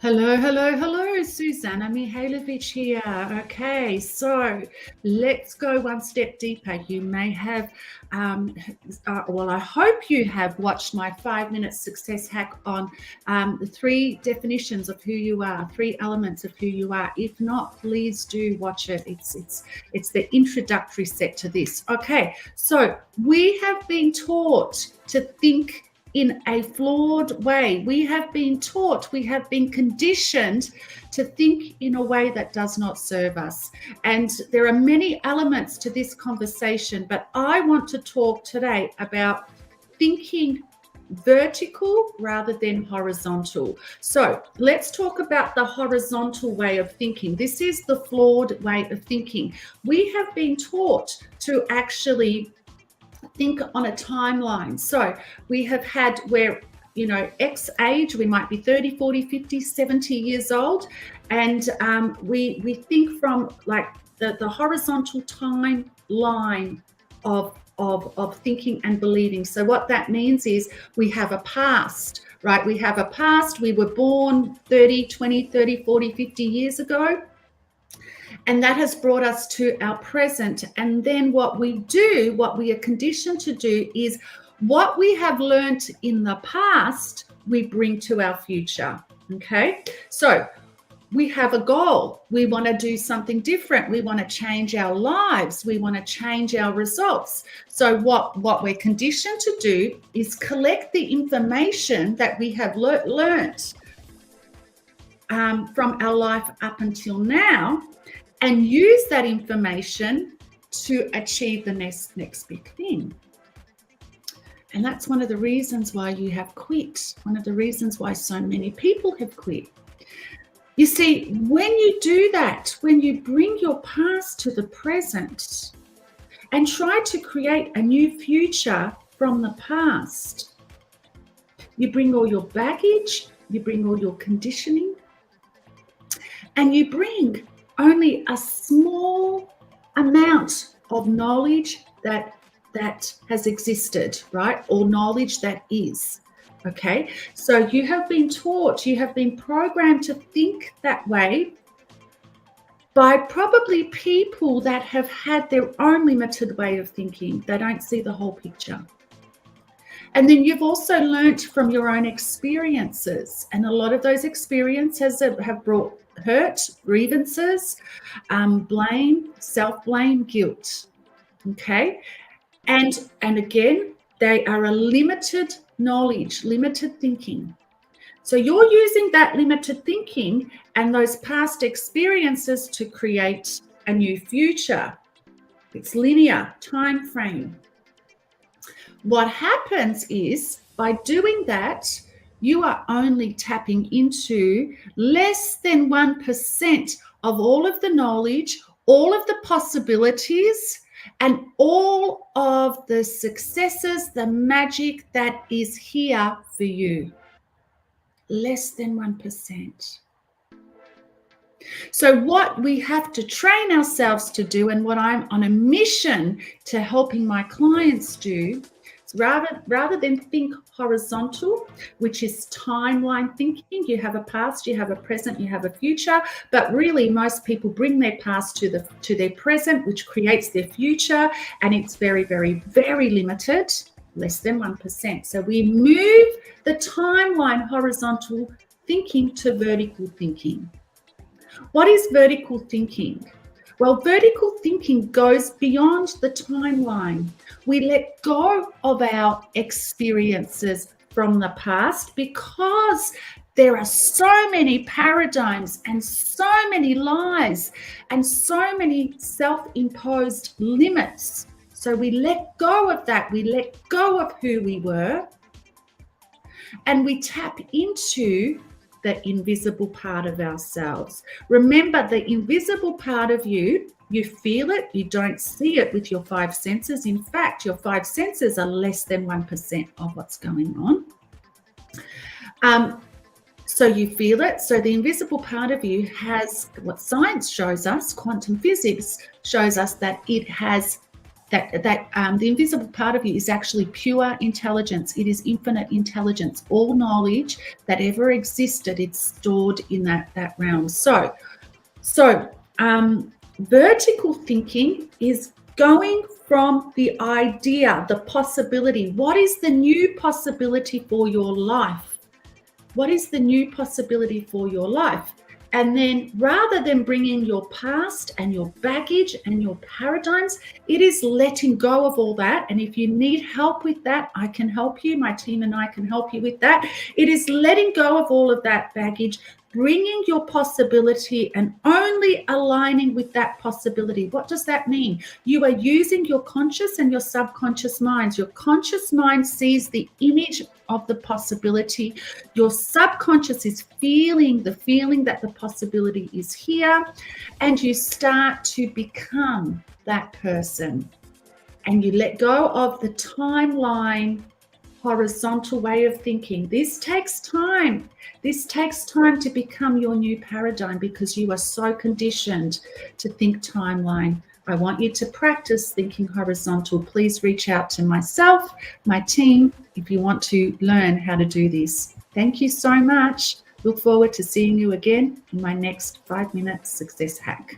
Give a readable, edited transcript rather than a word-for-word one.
Hello, Suzana Mihailovic here. Okay, so let's go one step deeper. You may have, well, I hope you have watched my 5-minute success hack on the 3 definitions of who you are, 3 elements of who you are. If not, please do watch it. It's the introductory set to this. Okay, so we have been taught to think in a flawed way. We have been taught, we have been conditioned to think in a way that does not serve us. And there are many elements to this conversation, but I want to talk today about thinking vertical rather than horizontal. So let's talk about the horizontal way of thinking. This is the flawed way of thinking. We have been taught to actually think on a timeline. So we have had where, X age, we might be 30, 40, 50, 70 years old. And we think from like the horizontal timeline of thinking and believing. So what that means is we have a past, right? We have a past. We were born 30, 20, 30, 40, 50 years ago. And that has brought us to our present. And then what we are conditioned to do is what we have learnt in the past, we bring to our future. Okay. So we have a goal. We want to do something different. We want to change our lives. We want to change our results. So what we're conditioned to do is collect the information that we have learnt from our life up until now, and use that information to achieve the next big thing. And that's one of the reasons why you have quit. One of the reasons why so many people have quit. You see, when you do that, when you bring your past to the present and try to create a new future from the past, you bring all your baggage, you bring all your conditioning, and you bring only a small amount of knowledge that has existed, right? Or knowledge that is, okay? So you have been taught, you have been programmed to think that way by probably people that have had their own limited way of thinking. They don't see the whole picture. And then you've also learnt from your own experiences, and a lot of those experiences have brought hurt, grievances, blame, self-blame, guilt. Okay, and again, they are a limited knowledge, limited thinking. So you're using that limited thinking and those past experiences to create a new future. It's linear time frame. What happens is, by doing that, you are only tapping into less than 1% of all of the knowledge, all of the possibilities, and all of the successes, the magic that is here for you. Less than 1%. So what we have to train ourselves to do, and what I'm on a mission to helping my clients do, rather than think horizontal, which is timeline thinking. You have a past, you have a present, you have a future, but really most people bring their past to their present, which creates their future, and it's very, very, very limited, less than 1%. So we move the timeline horizontal thinking to vertical thinking. What is vertical thinking? Well, vertical thinking goes beyond the timeline. We let go of our experiences from the past because there are so many paradigms and so many lies and so many self-imposed limits. So we let go of that. We let go of who we were, and we tap into the invisible part of ourselves. Remember, the invisible part of you, you feel it, you don't see it with your 5 senses. In fact, your 5 senses are less than 1% of what's going on. So you feel it. So the invisible part of you has what science shows us, quantum physics shows us that it has the invisible part of you is actually pure intelligence. It is infinite intelligence. All knowledge that ever existed, it's stored in that realm. So vertical thinking is going from the idea, the possibility. What is the new possibility for your life? What is the new possibility for your life? And then rather than bringing your past and your baggage and your paradigms, it is letting go of all that. And if you need help with that, I can help you. My team and I can help you with that. It is letting go of all of that baggage, bringing your possibility and only aligning with that possibility. What does that mean? You are using your conscious and your subconscious minds. Your conscious mind sees the image of the possibility. Your subconscious is feeling that the possibility is here, and you start to become that person. And you let go of the timeline, horizontal way of thinking. This takes time. This takes time to become your new paradigm because you are so conditioned to think timeline. I want you to practice thinking horizontal. Please reach out to myself, my team, if you want to learn how to do this. Thank you so much. Look forward to seeing you again in my next 5-minute success hack.